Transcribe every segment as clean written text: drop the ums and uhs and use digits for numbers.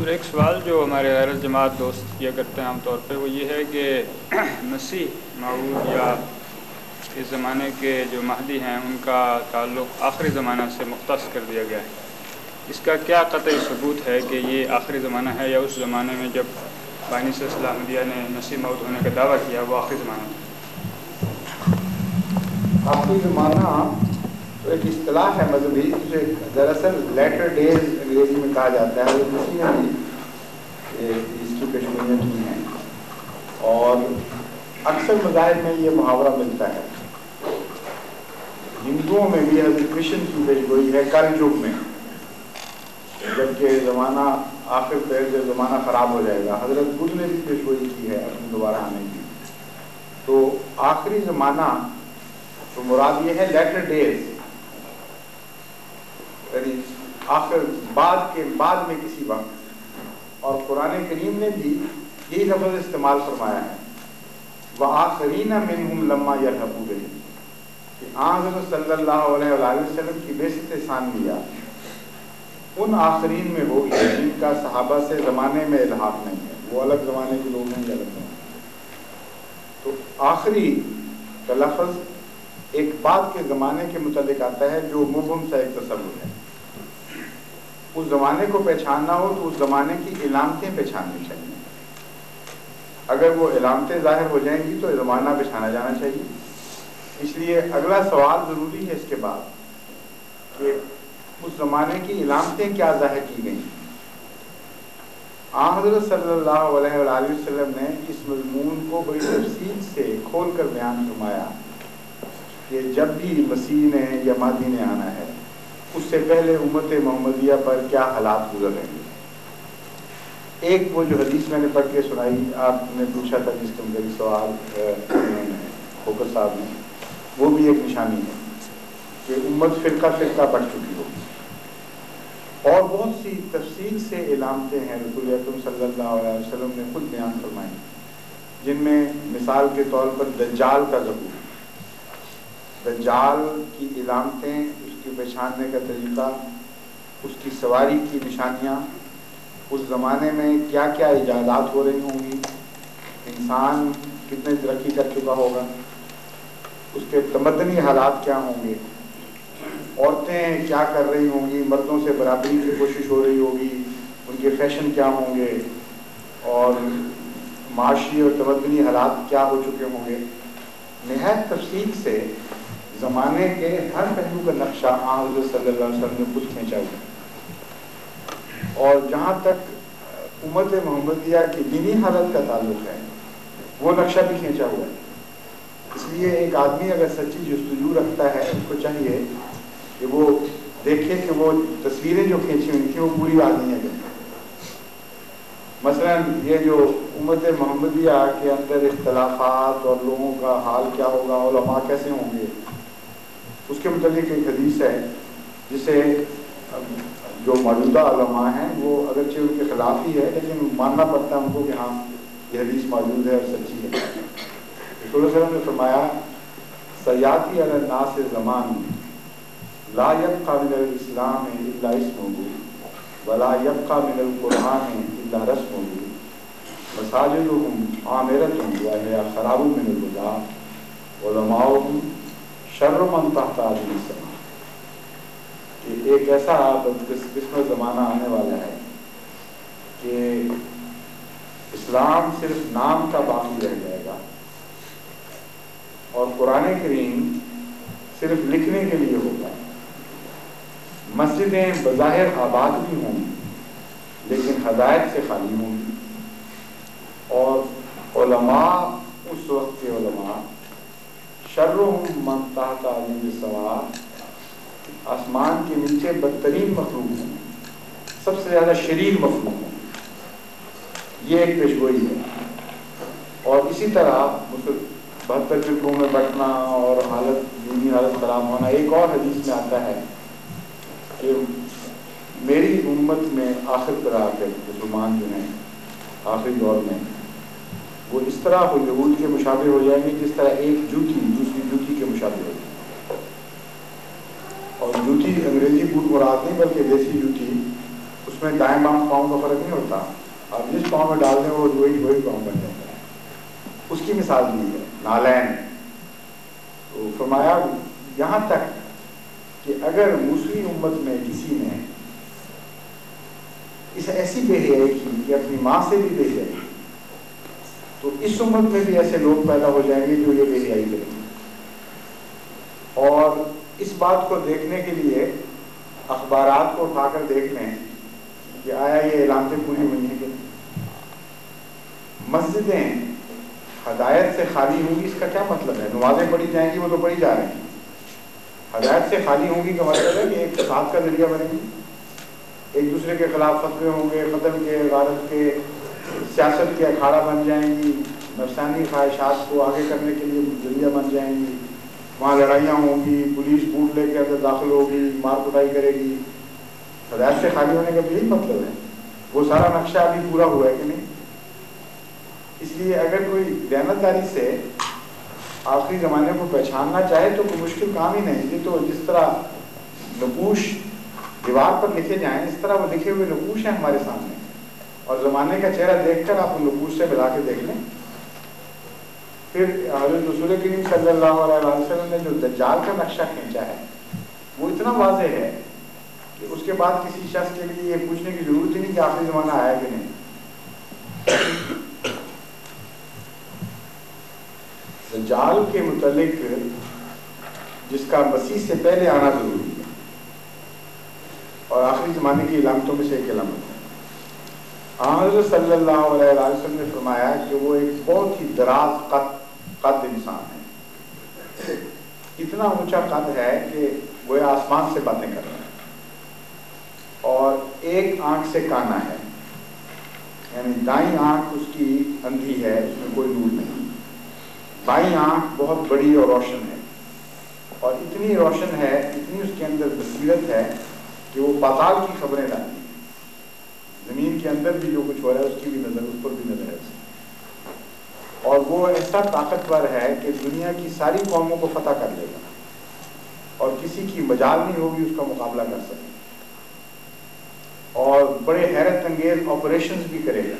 ایک سوال جو ہمارے غیر جماعت دوست کیا کرتے ہیں عام طور پہ وہ یہ ہے کہ مسیح موعود یا اس زمانے کے جو مہدی ہیں ان کا تعلق آخری زمانہ سے مختص کر دیا گیا ہے. اس کا کیا قطعی ثبوت ہے کہ یہ آخری زمانہ ہے یا اس زمانے میں جب بانی صلی اللہ علیہ وسلم نے مسیح موعود ہونے کا دعویٰ کیا وہ آخری زمانہ ہے؟ آخری زمانہ تو ایک اصطلاح ہے مذہبی جسے دراصل لیٹر ڈیز انگریزی میں کہا جاتا ہے. وہ کسی میں بھی اس کی پیشگوئیاں کی ہیں اور اکثر مذاہب میں یہ محاورہ ملتا ہے. ہندوؤں میں بھی حضرت کرشن کی پیشگوئی ہے کل یگ میں، جبکہ زمانہ آخر پہ جب زمانہ خراب ہو جائے گا. حضرت بدھ نے بھی پیشگوئی کی ہے اپنے دوبارہ آنے کی. تو آخری زمانہ تو مراد یہ ہے لیٹر ڈیز، یعنی آخر بعد میں کسی وقت. اور قرآن کریم نے بھی یہی لفظ استعمال فرمایا ہے وَآخَرِينَ مِنْهُمْ لَمَّا يَلْحَقُوا بِهِمْ، کہ حضرت صلی اللہ علیہ وآلہ وسلم کی بعثت ثانیہ ان آخرین میں وہ جن کا صحابہ سے زمانے میں الحاق نہیں ہے، وہ الگ زمانے کے لوگ ہیں یا الگ زمانے. تو آخری کا لفظ ایک بعد کے زمانے کے متعلق آتا ہے جو مبہم سا ایک تصور ہے. اس زمانے کو پہچاننا ہو تو اس زمانے کی علامتیں پہچاننی چاہیے. اگر وہ علامتیں ظاہر ہو جائیں گی تو زمانہ پہچانا جانا چاہیے. اس لیے اگلا سوال ضروری ہے اس کے بعد کہ اس زمانے کی علامتیں کیا ظاہر کی گئیں. حضرت صلی اللہ علیہ وآلہ وسلم نے اس مضمون کو بڑی تفصیل سے کھول کر بیان فرمایا کہ جب بھی مسیح نے یا مہدی نے آنا ہے اس سے پہلے امت محمدیہ پر کیا حالات گزر رہے ہیں. ایک وہ جو حدیث میں نے پڑھ کے سنائی، آپ نے پوچھا تھا جس کا میری سوال خوکر صاحب نے، وہ بھی ایک نشانی ہے کہ امت فرقہ فرقہ بٹ چکی ہوگی. اور بہت سی تفصیل سے علامتیں ہیں رسول اکرم صلی اللہ علیہ وسلم نے خود بیان فرمائی، جن میں مثال کے طور پر دجال کا ظہور، دجال کی علامتیں، اس کی پہچاننے کا طریقہ، اس کی سواری کی نشانیاں، اس زمانے میں کیا کیا ایجادات ہو رہی ہوں گی، انسان کتنے ترقی کر چکا ہوگا، اس کے تمدنی حالات کیا ہوں گے، عورتیں کیا کر رہی ہوں گی، مردوں سے برابری کی کوشش ہو رہی ہوگی، ان کے فیشن کیا ہوں گے، اور معاشی اور تمدنی حالات کیا ہو چکے ہوں گے. نہایت تفصیل سے زمانے کے ہر پہلو کا نقشہ حضرت صلی اللہ علیہ وسلم نے خود کھینچا ہوا. اور جہاں تک امت محمدیہ کی دینی حالت کا تعلق ہے وہ نقشہ بھی کھینچا ہوا ہے. اس لیے ایک آدمی اگر سچی جستجو رکھتا ہے اس کو چاہیے کہ وہ دیکھے کہ وہ تصویریں جو کھینچی ہوئی تھیں وہ پوری بات نہیں ہے. مثلا یہ جو امت محمدیہ کے اندر اختلافات اور لوگوں کا حال کیا ہوگا، علماء کیسے ہوں گے، اس کے متعلق ایک حدیث ہے جسے جو موجودہ علماء ہیں وہ اگرچہ ان کے خلاف ہی ہے لیکن ماننا پڑتا ہے ان کو کہ ہاں یہ حدیث موجود ہے اور سچی ہے. رسول اللہ صلی اللہ علیہ وسلم نے فرمایا سیاتی علی الناس زمان لا یبقى من الاسلام الا اسمه ولا يبقى من القرآن الا رسمه مساجدهم عامرة وهي خراب من الهدى علماؤهم شر من تحت عدل السماء. کہ ایک ایسا قسم زمانہ آنے والا ہے کہ اسلام صرف نام کا باقی رہ جائے گا اور قرآن کریم صرف لکھنے کے لیے ہوگا. مسجدیں بظاہر آباد بھی ہوں گی لیکن ہدایت سے خالی ہوں گی. اور علماء اس وقت کے علماء شرهم من تحت عدل السماء، آسمان کے نیچے بدترین مخلوق ہیں، سب سے زیادہ شریر مخلوق ہیں. یہ ایک پیشگوئی ہے. اور اسی طرح 72 فرقوں میں بٹنا اور دینی حالت خراب ہونا. ایک اور حدیث میں آتا ہے کہ میری امت میں آخر پر آ کر مسلمان جو ہیں آخری دور میں وہ اس طرح یہود کے مشابہ ہو جائیں گے جس طرح ایک جوتی دوسری جوتی کے مشابہ ہوگی. اور جوتی انگریزی بوٹ مراد نہیں بلکہ دیسی جوتی، اس اس میں دائیں بام پاؤں کا فرق نہیں ہوتا، آپ جس پاؤں میں ڈال دیں وہ وہی پاؤں بن جاتا ہے. اس کی مثال دی ہے نالین. تو فرمایا یہاں تک کہ اگر موسوی امت میں کسی نے اس ایسی بے حیائی کی کہ اپنی ماں سے بھی بے حیائی کی، تو اس امت میں بھی ایسے لوگ پیدا ہو جائیں گے جو یہ بے حیائی کریں گے. اور اس بات کو دیکھنے کے لیے اخبارات کو اٹھا کر دیکھ لیں کہ آیا یہ علامتیں پوری ہوئی ہیں کہ نہیں. مسجدیں ہدایت سے خالی ہوں گی اس کا کیا مطلب ہے؟ نمازیں پڑھی جائیں گی، وہ تو پڑھی جا رہی ہیں. ہدایت سے خالی ہوں گی کا مطلب ہے کہ ایک فساد کا ذریعہ بنے گی، ایک دوسرے کے خلاف فتوے ہوں گے، قتل کے، غارت کے، سیاست کے اکھاڑا بن جائیں گی، نفسانی خواہشات کو آگے کرنے کے لیے ذریعہ بن جائیں گی، وہاں لڑائیاں ہوں گی، پولیس بوٹ لے کے اندر داخل ہوگی، مار کٹائی کرے گی. ہدایت سے خالی ہونے کا بھی یہی مطلب ہے. وہ سارا نقشہ ابھی پورا ہوا ہے کہ نہیں؟ اس لیے اگر کوئی دیانتداری سے آخری زمانے کو پہچاننا چاہے تو کوئی مشکل کام ہی نہیں. یہ تو جس طرح نقوش دیوار پر لکھے جائیں اس طرح وہ لکھے ہوئے نقوش ہیں ہمارے سامنے، اور زمانے کا چہرہ دیکھ کر آپ ان نقوش سے ملا کے دیکھ لیں. پھر حضرت رسول کریم صلی اللہ علیہ وسلم نے جو دجال کا نقشہ کھینچا ہے وہ اتنا واضح ہے کہ اس کے بعد کسی شخص کے لیے یہ پوچھنے کی ضرورت ہی نہیں کہ آخری زمانہ آیا کہ نہیں. دجال کے متعلق جس کا مسیح سے پہلے آنا ضروری ہے اور آخری زمانے کی علامتوں میں سے ایک علامت ہے. حضرت صلی اللہ علیہ وسلم نے فرمایا کہ وہ ایک بہت ہی دراز قد انسان ہے. اتنا اونچا قد ہے کہ وہ آسمان سے باتیں کر رہے ہیں، اور ایک آنکھ سے کانا ہے، یعنی دائیں آنکھ اس کی اندھی ہے، اس میں کوئی نور نہیں. بائیں آنکھ بہت بڑی اور روشن ہے، اور اتنی روشن ہے، اتنی اس کے اندر بصیرت ہے کہ وہ پاتال کی خبریں لاتی ہیں. زمین کے اندر بھی جو کچھ ہو رہا ہے اس کی بھی نظر، اس پر بھی نظر ہے اس کی. اور وہ ایسا طاقتور ہے کہ دنیا کی ساری قوموں کو فتح کر لے گا، اور کسی کی مجال نہیں ہوگی اس کا مقابلہ کر سکے. اور بڑے حیرت انگیز آپریشنز بھی کرے گا،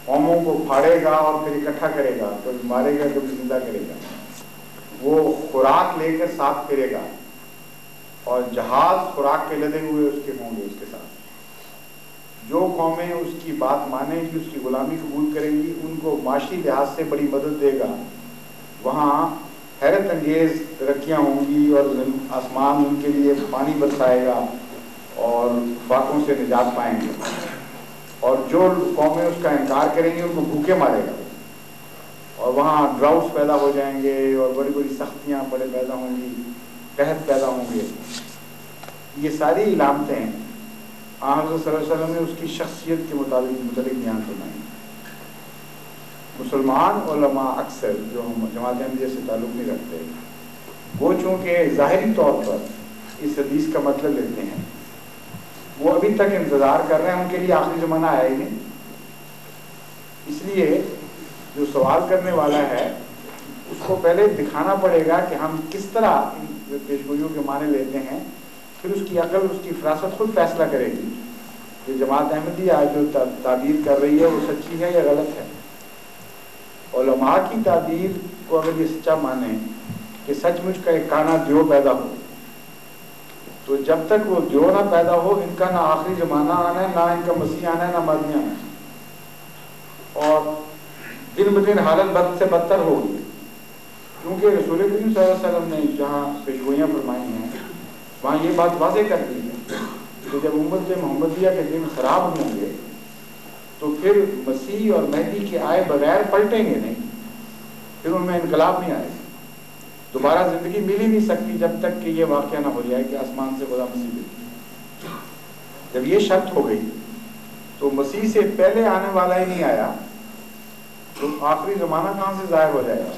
قوموں کو پھاڑے گا اور پھر اکٹھا کرے گا، کبھی مارے گا کبھی زندہ کرے گا. وہ خوراک لے کر ساتھ پھرے گا، اور جہاز خوراک کے لدے ہوئے اس کے ہوں گے اس کے ساتھ. جو قومیں اس کی بات مانیں گی، اس کی غلامی قبول کریں گی، ان کو معاشی لحاظ سے بڑی مدد دے گا. وہاں حیرت انگیز ترقیاں ہوں گی، اور آسمان ان کے لیے پانی برسائے گا اور فاقوں سے نجات پائیں گے. اور جو قومیں اس کا انکار کریں گی ان کو بھوکے مارے گا، اور وہاں ڈراؤٹس پیدا ہو جائیں گے، اور بڑی بڑی سختیاں بڑے پیدا ہوں گی، قحط پیدا ہوں گے. یہ ساری علامتیں حضرت صلی اللہ علیہ وسلم نے اس کی شخصیت کے متعلق بیان فرمائی. مسلمان علماء اکثر جو ہم جماعت احمدیہ سے تعلق نہیں رکھتے، وہ چونکہ ظاہری طور پر اس حدیث کا مطلب لیتے ہیں، وہ ابھی تک انتظار کر رہے ہیں، ان کے لیے آخری زمانہ آیا ہی نہیں. اس لیے جو سوال کرنے والا ہے اس کو پہلے دکھانا پڑے گا کہ ہم کس طرح ان پیشگوئیوں کے معنی لیتے ہیں، پھر اس کی عقل، اس کی فراست خود فیصلہ کرے گی کہ جماعت احمدیہ جو تعبیر کر رہی ہے وہ سچی ہے یا غلط ہے. علماء کی تعبیر کو اگر یہ سچا مانے کہ سچ مچ کا ایک کانا دیو پیدا ہو، تو جب تک وہ دیو نہ پیدا ہو ان کا نہ آخری زمانہ آنا ہے، نہ ان کا مسیح آنا ہے، نہ مہدی آنا ہے. اور دن بدن حالت بد سے بدتر ہوگی، کیونکہ رسول کریم صلی اللہ علیہ وسلم نے جہاں پیشگوئیاں فرمائی ہیں وہاں یہ بات واضح کر دی ہے کہ جب امت محمدیہ کے دن خراب ہوں گے تو پھر مسیح اور مہدی کے آئے بغیر پلٹیں گے نہیں، پھر ان میں انقلاب نہیں آئے گا. دوبارہ زندگی مل ہی نہیں سکتی جب تک کہ یہ واقعہ نہ ہو جائے کہ آسمان سے خدا مسیح ملے. جب یہ شرط ہو گئی تو مسیح سے پہلے آنے والا ہی نہیں آیا تو آخری زمانہ کہاں سے ظاہر ہو جائے گا.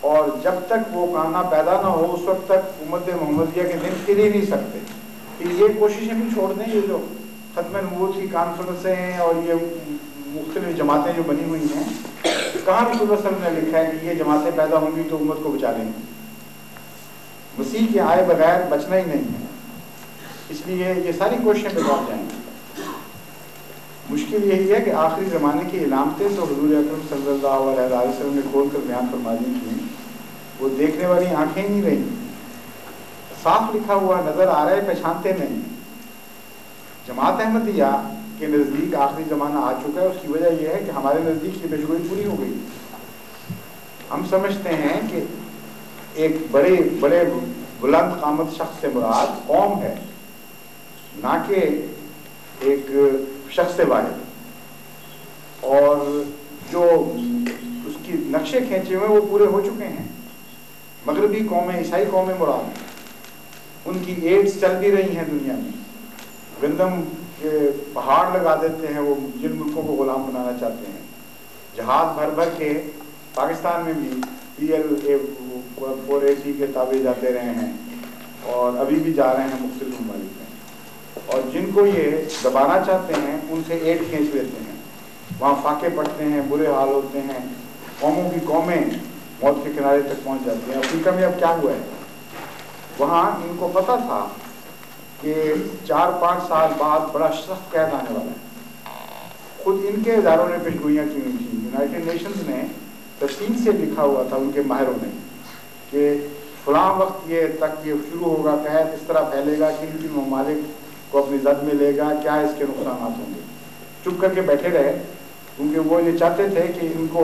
اور جب تک وہ کانا پیدا نہ ہو اس وقت تک امت محمدیہ کے دن پھر ہی نہیں سکتے. یہ کوششیں بھی چھوڑ دیں، یہ جو ختم نبوت کی کانفرنسیں ہیں اور یہ مختلف جماعتیں جو بنی ہوئی ہیں، کہاں رسول اللہ صلی اللہ علیہ وسلم نے لکھا ہے کہ یہ جماعتیں پیدا ہوں گی تو امت کو بچا لیں گے. مسیح کے آئے بغیر بچنا ہی نہیں ہے. اس لیے یہ ساری کوششیں بیکار جائیں گی۔ مشکل یہی ہے کہ آخری زمانے کی علامتیں تو حضور اکرم صلی اللہ علیہ وسلم نے کھول کر بیان فرما دی تھیں، وہ دیکھنے والی آنکھیں نہیں رہیں، صاف لکھا ہوا نظر آ رہا ہے، پہچانتے نہیں۔ جماعت احمدیہ کے نزدیک آخری زمانہ آ چکا ہے، اس کی وجہ یہ ہے کہ ہمارے نزدیک یہ پیشگوئی پوری ہو گئی۔ ہم سمجھتے ہیں کہ ایک بڑے بلند قامت شخص سے مراد قوم ہے، نہ کہ ایک شخص واحد، اور جو اس کی نقشے کھینچے ہوئے وہ پورے ہو چکے ہیں۔ مغربی قومیں، عیسائی قومیں مراد ہیں، ان کی ایڈس چل بھی رہی ہیں دنیا میں، گندم کے پہاڑ لگا دیتے ہیں وہ جن ملکوں کو غلام بنانا چاہتے ہیں، جہاز بھر بھر کے پاکستان میں بھی PL480 کے تابع جاتے رہے ہیں اور ابھی بھی جا رہے ہیں مختلف ممالک میں، اور جن کو یہ دبانا چاہتے ہیں ان سے ایڈ کھینچ لیتے ہیں، وہاں فاقے پڑتے ہیں، برے حال ہوتے ہیں، قوموں کی قومیں موت کے کنارے تک پہنچ جاتی ہیں۔ افریقہ میں اب کیا ہوا ہے، وہاں ان کو پتہ تھا کہ 4-5 سال بعد بڑا سخت قید آنے والا ہے، خود ان کے اداروں نے پیشگوئیاں کی ہوئی تھیں، یونائٹڈ نیشنز نے تفصیل سے لکھا ہوا تھا ان کے ماہروں نے کہ فلاں وقت یہ تک یہ شروع ہوگا، قید اس طرح پھیلے گا کہ ان کی ممالک کو اپنی زد میں لے گا، کیا اس کے نقصانات ہوں گے۔ چپ کر کے بیٹھے رہے، کیونکہ وہ یہ چاہتے تھے کہ ان کو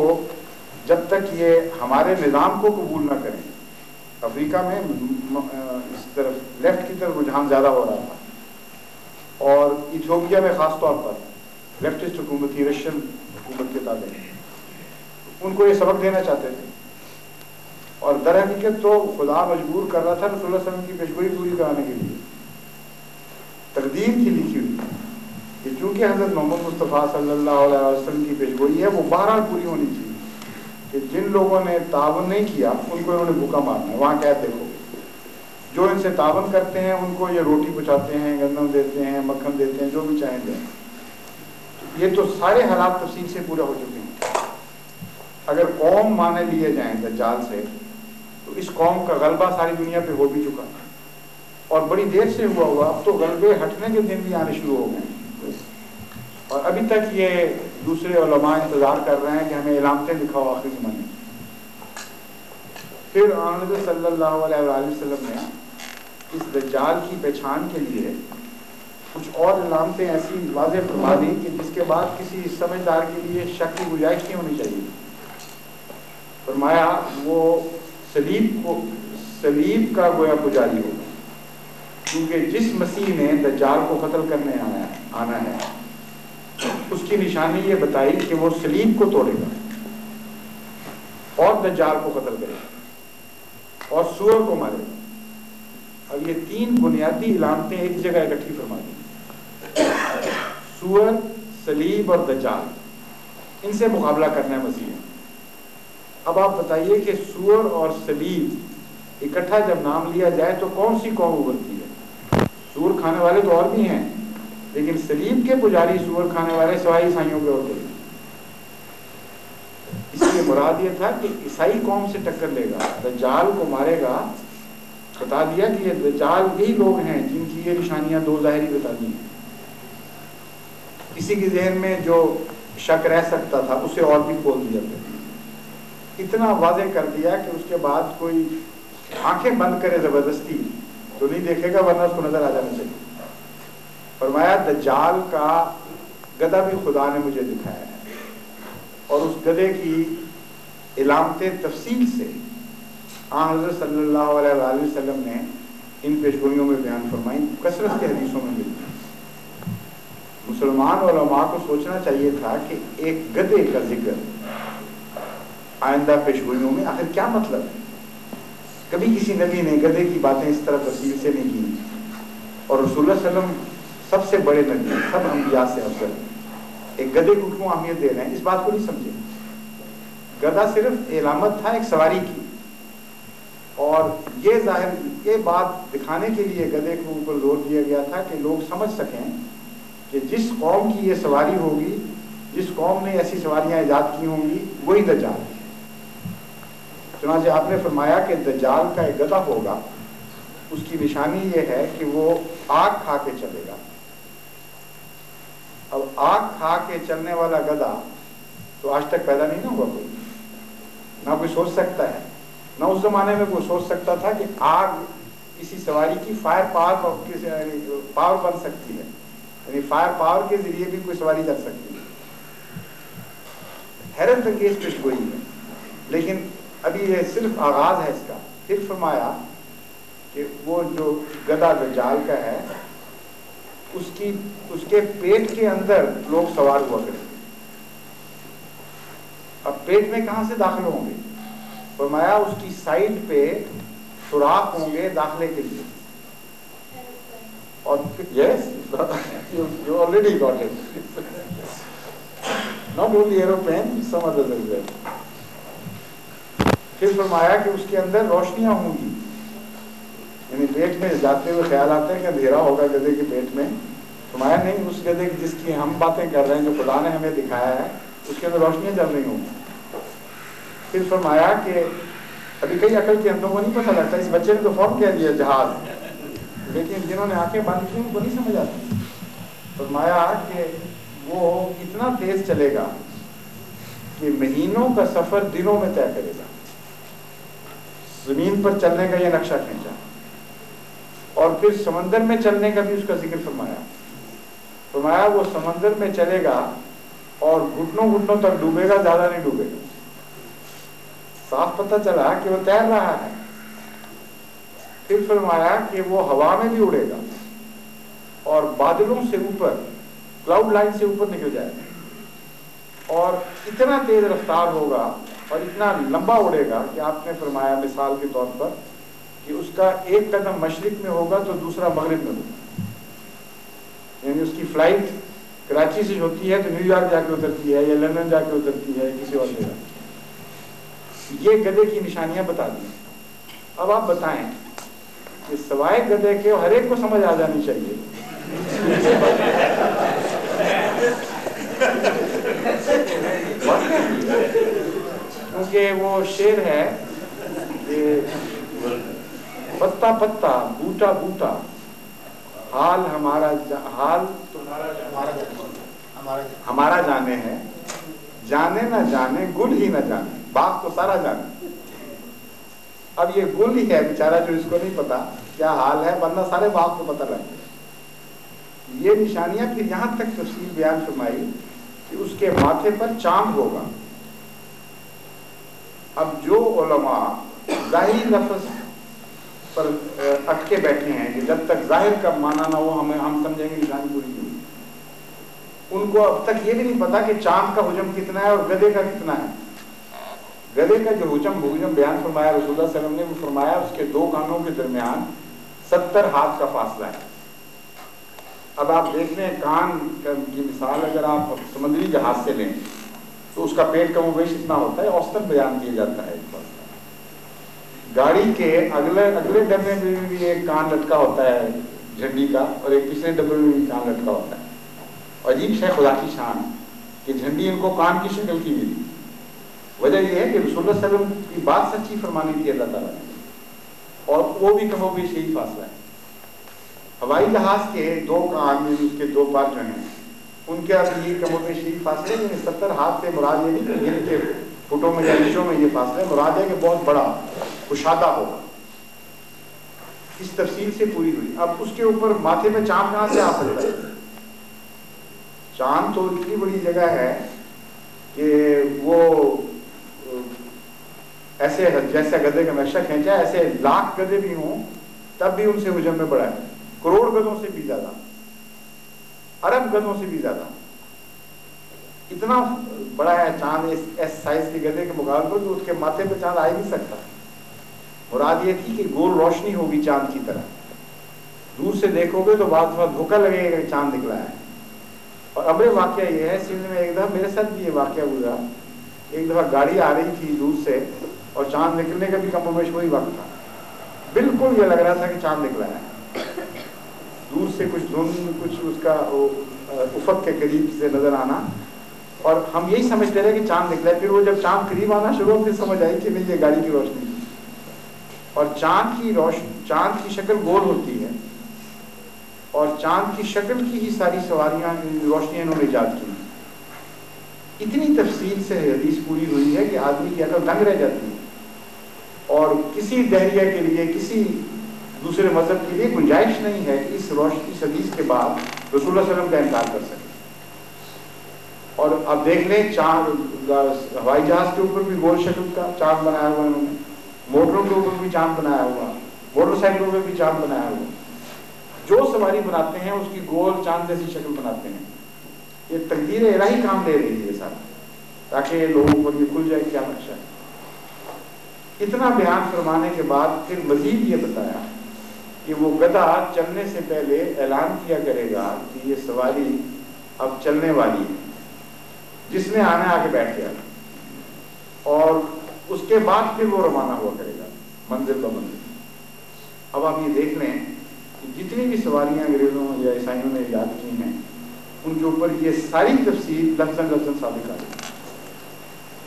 جب تک یہ ہمارے نظام کو قبول نہ کریں۔ افریقہ میں اس طرف لیفٹ کی طرف رجحان زیادہ ہو رہا تھا، اور ایتھوپیا میں خاص طور پر لیفٹسٹ حکومت تھی، رشین حکومت کے تابع، ان کو یہ سبق دینا چاہتے تھے، اور در حقیقت تو خدا مجبور کر رہا تھا رسول اللہ صلی اللہ علیہ وسلم کی پیشگوئی پوری کرانے کے لیے۔ تقدیر تھی لکھی ہوئی کہ چونکہ حضرت محمد مصطفیٰ صلی اللہ علیہ وسلم کی پیشگوئی ہے، وہ بہرحال پوری ہونی چاہیے، کہ جن لوگوں نے تعاون نہیں کیا ان کو انہوں نے بھوکا مارنا ہے۔ وہاں قید دیکھو، جو ان سے تعاون کرتے ہیں ان کو یہ روٹی پہنچاتے ہیں، گندم دیتے ہیں، مکھن دیتے ہیں، جو بھی چاہیں دیں۔ یہ تو سارے حالات تفصیل سے پورا ہو چکے ہیں۔ اگر قوم مانے لیے جائیں دجال سے، تو اس قوم کا غلبہ ساری دنیا پہ ہو بھی چکا، اور بڑی دیر سے ہوا، اب تو غلبے ہٹنے کے دن بھی آنے شروع ہو گئے، اور ابھی تک یہ دوسرے علماء انتظار کر رہے ہیں کہ ہمیں علامتیں دکھاؤ آخری زمانے میں۔ پھر حضرت صلی اللہ علیہ وآلہ وسلم نے اس دجال کی پہچان کے لیے کچھ اور علامتیں ایسی واضح فرما دی کہ جس کے بعد کسی سمجھدار کے لیے شک کی گنجائش نہیں ہونی چاہیے۔ فرمایا وہ صلیب کا گویا پجاری ہوگا، کیونکہ جس مسیح نے دجال کو قتل کرنے آنا ہے، اس کی نشانی یہ بتائی کہ وہ صلیب کو توڑے گا اور دجال کو قتل کرے گا اور سور کو مارے گا۔ اب یہ 3 بنیادی علامتیں ایک جگہ اکٹھی فرما دی، سور، صلیب اور دجال، ان سے مقابلہ کرنا ہے مسیح نے۔ اب آپ بتائیے کہ سور اور صلیب اکٹھا جب نام لیا جائے تو کون سی قوم ابھرتی ہے؟ سور کھانے والے تو اور بھی ہیں، لیکن صلیب کے پجاری سور کھانے والے سوائے عیسائیوں کے اور کوئی۔ اس لیے مراد یہ تھا کہ عیسائی قوم سے ٹکر لے گا، دجال کو مارے گا۔ بتا دیا کہ یہ دجال یہی لوگ ہیں جن کی یہ نشانیاں 2 ظاہری بتا دی ہیں۔ کسی کے ذہن میں جو شک رہ سکتا تھا اسے اور بھی کھول دیا گیا، اتنا واضح کر دیا کہ اس کے بعد کوئی آنکھیں بند کرے زبردستی تو نہیں دیکھے گا، ورنہ اس کو نظر آ جانا چاہیے۔ فرمایا دجال کا گدھا بھی خدا نے مجھے دکھایا ہے، اور اس گدھے کی علامتیں تفصیل سے حضرت صلی اللہ علیہ وآلہ وسلم نے ان پیشگوئیوں میں بیان فرمائی، کثرت کے حدیثوں میں ملتی۔ مسلمان علماء کو سوچنا چاہیے تھا کہ ایک گدھے کا ذکر آئندہ پیشگوئیوں میں آخر کیا مطلب ہے؟ کبھی کسی نبی نے گدھے کی باتیں اس طرح تفصیل سے نہیں کی، اور رسول اللہ صلی اللہ علیہ وسلم سب سے بڑے نبی، سب انبیاء سے افضل، ایک گدھے کو کیوں اہمیت دے رہے ہیں؟ اس بات کو نہیں سمجھے۔ گدھا صرف علامت تھا ایک سواری کی، اور یہ بات دکھانے کے لیے گدھے کے اوپر زور دیا گیا تھا کہ لوگ سمجھ سکیں کہ جس قوم کی یہ سواری ہوگی، جس قوم نے ایسی سواریاں ایجاد کی ہوں گی، وہی دجال ہے۔ چنانچہ آپ نے فرمایا کہ دجال کا ایک گدھا ہوگا اس کی نشانی یہ ہے کہ وہ آگ کھا کے چلے گا. اب آگ کھا کے چلنے والا گدھا تو آج تک پیدا نہیں نہ ہوا کوئی, نہ کوئی سوچ سکتا ہے, نہ اس زمانے میں کوئی سوچ سکتا تھا کہ آگ کسی سواری کی فائر پاور بن سکتی ہے, یعنی فائر پاور کے ذریعے بھی کوئی سواری کر سکتی ہے. حیرت انگیز پیش گوئی ہے, لیکن ابھی یہ صرف آغاز ہے اس کا. پھر فرمایا کہ وہ جو گدھا دجال کا ہے اس کے پیٹ کے اندر لوگ سوار ہوا کرتے. اب پیٹ میں کہاں سے داخل ہوں گے؟ فرمایا اس کی سائڈ پہ سوراخ ہوں گے داخلے کے لیے. اور yes you already got it, not only aeroplane, some other is there. پھر فرمایا کہ اس کے اندر روشنیاں ہوں گی, یعنی پیٹ میں جاتے ہوئے خیال آتا ہے کہ اندھیرا ہوگا گدھے کے پیٹ میں. فرمایا نہیں, اس گدھے جس کی ہم باتیں کر رہے ہیں, جو خدا نے ہمیں دکھایا ہے, اس کے اندر روشنیاں جل رہی ہوں گی. پھر فرمایا کہ ابھی کئی عقل کے اندروں کو نہیں پتہ لگتا, اس بچے نے تو فوراً کہہ دیا جہاز, لیکن جنہوں نے آنکھیں بند کی ان کو نہیں سمجھ آتی. فرمایا کہ وہ اتنا تیز چلے گا کہ مہینوں کا سفر دنوں میں طے کرے گا. زمین پر چلنے کا یہ نقشہ کھینچا, اور پھر سمندر میں چلنے کا بھی اس کا ذکر فرمایا. فرمایا وہ سمندر میں چلے گا اور گھٹنوں گھٹنوں تک ڈوبے گا, زیادہ نہیں ڈوبے گا. صاف پتہ چلا کہ وہ تیر رہا ہے. پھر فرمایا کہ وہ ہوا میں بھی اڑے گا اور بادلوں سے اوپر, کلاؤڈ لائن سے اوپر نکل جائے گا, اور اتنا تیز رفتار ہوگا اور اتنا لمبا اڑے گا کہ آپ نے فرمایا مثال کے طور پر کہ اس کا ایک قدم مشرق میں ہوگا تو دوسرا مغرب میں ہوگا. یعنی اس کی فلائٹ کراچی سے ہوتی ہے تو نیو یارک جا کے اترتی ہے, یا لندن جا کے اترتی ہے, کسی اور جگہ. یہ گدھے کی نشانیاں بتا دی. اب آپ بتائیں کہ سوائے گدھے کے ہر ایک کو سمجھ آ جانی چاہیے. کیونکہ وہ شعر ہے کہ پتا پتا بوٹا بوٹا حال ہمارا جانے ہے, جانے نہ جانے گل ہی نہ جانے, باغ تو سارا جانے. اب یہ گل ہی ہے بیچارہ جو اس کو نہیں پتا کیا حال ہے, ورنہ سارے باغ کو پتہ لگ گیا. یہ نشانیاں پھر یہاں تک تفصیل بیان فرمائی کہ اس کے ماتھے پر چاند ہوگا. اب جو علماء ظاہری لفظ پر اٹکے بیٹھے ہیں کہ جب تک ظاہر کا معنی نہ ہو ہم سمجھیں گے نشانی پوری نہیں ہوئی, ان کو اب تک یہ بھی نہیں پتا کہ چاند کا حجم کتنا ہے اور گدھے کا کتنا ہے. گدھے کا جو حجم بیان فرمایا رسول اللہ صلی اللہ علیہ وسلم نے, وہ فرمایا اس کے 2 کانوں کے درمیان 70 ہاتھ کا فاصلہ ہے. اب آپ دیکھ لیں کان کی مثال اگر آپ سمندری جہاز سے لیں تو اس کا پیٹ کم و بیش اتنا ہوتا ہے, اوسطاً بیان کیا جاتا ہے. گاڑی کے اگلے ڈبے میں بھی ایک کان لٹکا ہوتا ہے جھنڈی کا, اور ایک پچھلے ڈبے میں بھی کان لٹکا ہوتا ہے. عجیب شے خدا کی شان کہ جھنڈی ان کو کان کی شکل کی ملی. وجہ یہ ہے کہ رسول اللہ صلی اللہ علیہ وسلم کی بات سچی فرمانی تھی اللہ تعالیٰ نے, اور وہ بھی کم و بیش یہی فاصلہ ہے. ہوائی جہاز کے 2 کان, اس کے 2 پر جو ہیں, ان کے اب یہ کم و بیش یہی فاصلے, یعنی 70 ہاتھ سے مراد یہ نہیں کہ گن کے فٹوں میں یا انچوں میں یہ فاصلے, مراد ہے کہ بہت بڑا کشادہ ہوگا. اس تفصیل سے پوری ہوئی. اب اس کے اوپر ماتھے میں چاند کہاں سے آ سکتا ہے؟ چاند تو اتنی بڑی جگہ ہے کہ وہ ایسے جیسا گدھے کا نقشہ کھینچا ہے, ایسے لاکھ گدھے بھی ہوں تب بھی ان سے حجم میں بڑا ہے, کروڑ گدھوں سے بھی زیادہ, ارب گدھوں سے بھی زیادہ. اتنا بڑا ہے چاند اس سائز کے گدھے کے مقابلے پر, تو اس کے ماتھے پہ چاند آ ہی نہیں سکتا. مراد یہ تھی کہ گول روشنی ہوگی چاند کی طرح, دور سے دیکھو گے تو بعض دفعہ دھوکہ لگے گا کہ چاند نکلا ہے. اور اب واقعہ یہ ہے, سندھ میں ایک دفعہ میرے ساتھ بھی یہ واقعہ گزرا. ایک دفعہ گاڑی آ رہی تھی دور سے, اور چاند نکلنے کا بھی کم و بیش وہی وقت تھا. بالکل یہ لگ رہا تھا کہ چاند نکلا ہے. دور سے کچھ دھند, کچھ اس کا افق کے قریب سے نظر آنا, اور ہم یہی سمجھتے رہے کہ چاند نکلا ہے. پھر وہ جب چاند قریب آنا شروع, پھر سمجھ آئی کہ نہیں یہ گاڑی کی روشنی. اور چاند کی شکل گول ہوتی ہے، اور چاند کی شکل کی ہی ساری سواریاں روشنیاں انہوں نے ایجاد کی. اتنی تفصیل سے حدیث پوری ہوئی ہے کہ آدمی کی عقل دنگ رہ جاتی ہے، اور کسی دہریہ کے لیے، کسی دوسرے مذہب کے لیے گنجائش نہیں ہے کہ اس حدیث کے بعد رسول اللہ صلی اللہ علیہ وسلم کا انکار کر سکے. اور اب دیکھ لیں، چاند ہوائی جہاز کے اوپر بھی گول شکل کا چاند بنایا ہوا انہوں نے، موٹروں کے اوپر بھی چاند بنایا ہوا، موٹر سائیکلوں پہ بھی چاند بنایا ہوا. جو سواری بناتے ہیں اس کی گول چاند جیسی شکل بناتے ہیں. یہ تقدیر الہی کام لے رہی ہے سارا، تاکہ لوگوں کو یہ کھل جائے کیا نقشہ ہے. اتنا بیان فرمانے کے بعد پھر مزید یہ بتایا کہ وہ گدھا چلنے سے پہلے اعلان کیا کرے گا کہ یہ سواری اب چلنے والی ہے، جس نے آنا آ کے بیٹھ گیا، اور اس کے بعد پھر وہ روانہ ہوا کرے گا منزل ب منزل. اب آپ یہ دیکھ لیں کہ جتنی بھی سواریاں انگریزوں یا عیسائیوں نے ایجاد کی ہیں، ان کے اوپر یہ ساری تفصیل لفظاً ثابت آ رہی ہے.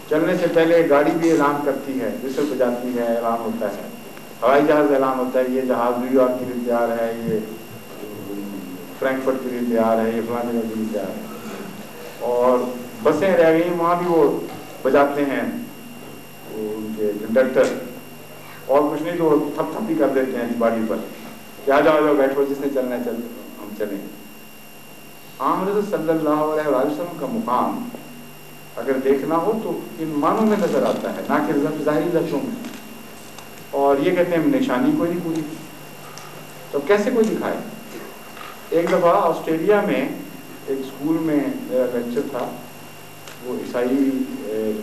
چلنے سے پہلے گاڑی بھی اعلان کرتی ہے، وسل بجاتی ہے، اعلان ہوتا ہے. ہوائی جہاز اعلان ہوتا ہے، یہ جہاز نیو یارک کے لیے تیار ہے، یہ فرینکفرٹ کے لیے تیار ہے، یہ فلاں جگہ کے لیے تیار ہے. اور بسیں رہ گئی، وہاں بھی وہ بجاتے ہیں ان کے کنڈکٹر، اور کچھ نہیں تو وہ تھپ تھپ بھی کر دیتے ہیں اس باڈی پر کہ آ جاؤ بیٹھو، جس نے چلنا ہے چل، ہم چلیں. عام حضرت صلی اللہ علیہ وسلم کا مقام اگر دیکھنا ہو تو ان معنوں میں نظر آتا ہے، نہ کہ ظاہری لفظوں میں. اور یہ کہتے ہیں نشانی کوئی نہیں پوری، تو کیسے کوئی دکھائے. ایک دفعہ آسٹریلیا میں ایک اسکول میں میرا لیکچر تھا، وہ عیسائی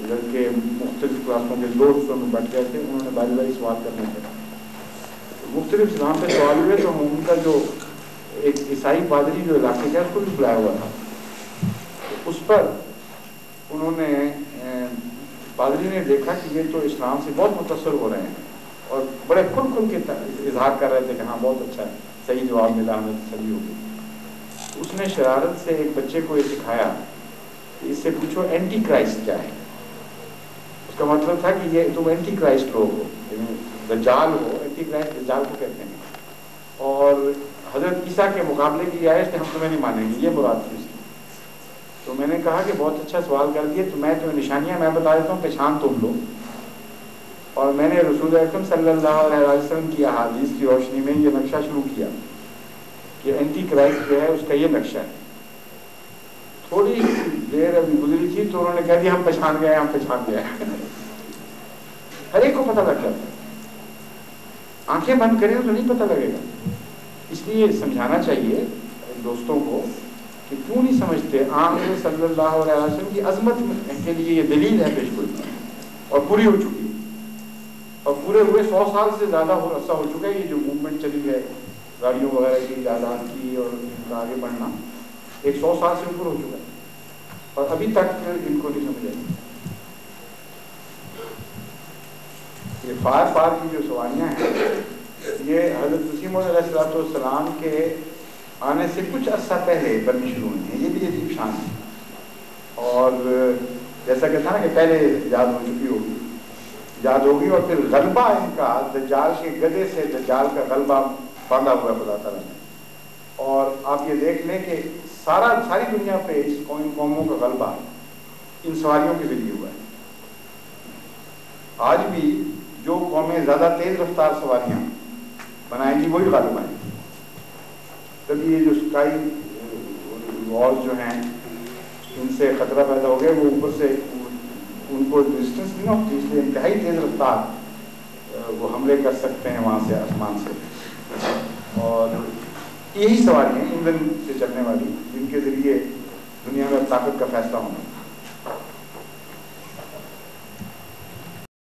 لڑکے مختلف کلاسوں کے 2 حصوں میں بٹ گئے تھے، انہوں نے باری باری سوال کرنے تھے. مختلف اسلام پہ سوال ہوئے تو ان کا جو ایک عیسائی پادری جو علاقے کا اس کو بھی بلایا ہوا تھا. اس پر انہوں نے پادری نے دیکھا کہ یہ تو اسلام سے بہت متاثر ہو رہے ہیں، اور بڑے کھل کے اظہار کر رہے تھے کہ ہاں بہت اچھا ہے، صحیح جواب ملا، ہمیں تسلی ہو گئی. اس نے شرارت سے ایک بچے کو یہ سکھایا کہ اس سے پوچھو اینٹی کرائسٹ کیا ہے. اس کا مطلب تھا کہ یہ تم اینٹی کرائسٹ لوگ ہو، یعنی دجال ہو. اینٹی کرائسٹ دجال کو کہتے ہیں، اور حضرت عیسیٰ کے مقابلے کی آیت سے ہم تمہیں نہیں مانیں گے، یہ مراد تھی اس کی. تو میں نے کہا کہ بہت اچھا سوال کر دیے، تو میں تمہیں نشانیاں میں بتا دیتا ہوں، پہچان تم لو. اور میں نے رسول اکرم صلی اللہ علیہ وسلم کی احادیث کی روشنی میں یہ نقشہ شروع کیا کہ اینٹی کرائسٹ جو ہے اس کا یہ نقشہ ہے. تھوڑی دیر ابھی گزری تھی تو انہوں نے کہہ دیا ہم پہچان گئے، ہم پہچان گئے. ہر ایک کو پتہ لگ جاتا ہے، آنکھیں بند کریں تو نہیں پتہ لگے گا. اس لیے سمجھانا چاہیے دوستوں کو کہ کیوں نہیں سمجھتے. عام صلی اللہ علیہ وسلم کی عظمت کے لیے یہ دلیل ہے پیش گوئی، اور پوری ہو چکی ہے، اور پورے ہوئے 100 سال سے زیادہ عرصہ ہو چکا ہے. یہ جو موومنٹ چلی ہے گاڑیوں وغیرہ کی ایجاد کی اور ان کا آگے بڑھنا، 100 سال سے اوپر ہو چکا ہے، اور ابھی تک ان کو نہیں سمجھا. یہ پار کی جو سواریاں ہیں، یہ حضرت مسیح موعود علیہ السلام کے آنے سے کچھ عرصہ پہلے بننی شروع ہوئی ہیں. یہ بھی عجیب شان ہے. اور جیسا کہ تھا نا کہ پہلے ایجاد ہو چکی ہوگی، ایجاد ہوگی، اور پھر غلبہ ان کا دجال کے گدے سے دجال کا غلبہ باندھا ہوا ہے خدا تعالیٰ نے. اور آپ یہ دیکھ لیں کہ ساری دنیا پہ اس قوموں کا غلبہ ان سواریوں کے ذریعے ہوا ہے. آج بھی جو قومیں زیادہ تیز رفتار سواریاں بنائیں گی وہی غالب آئیں گی. کبھی یہ جو اسکائی وار جو ہیں ان سے خطرہ پیدا ہو گیا، وہ اوپر سے ان کو ڈسٹینس نہیں ہوتی، اس لیے انتہائی تیز رفتار وہ حملے کر سکتے ہیں وہاں سے، آسمان سے. اور یہی سواریاں ایندھن سے چلنے والی، جن کے ذریعے دنیا میں طاقت کا فیصلہ ہونا.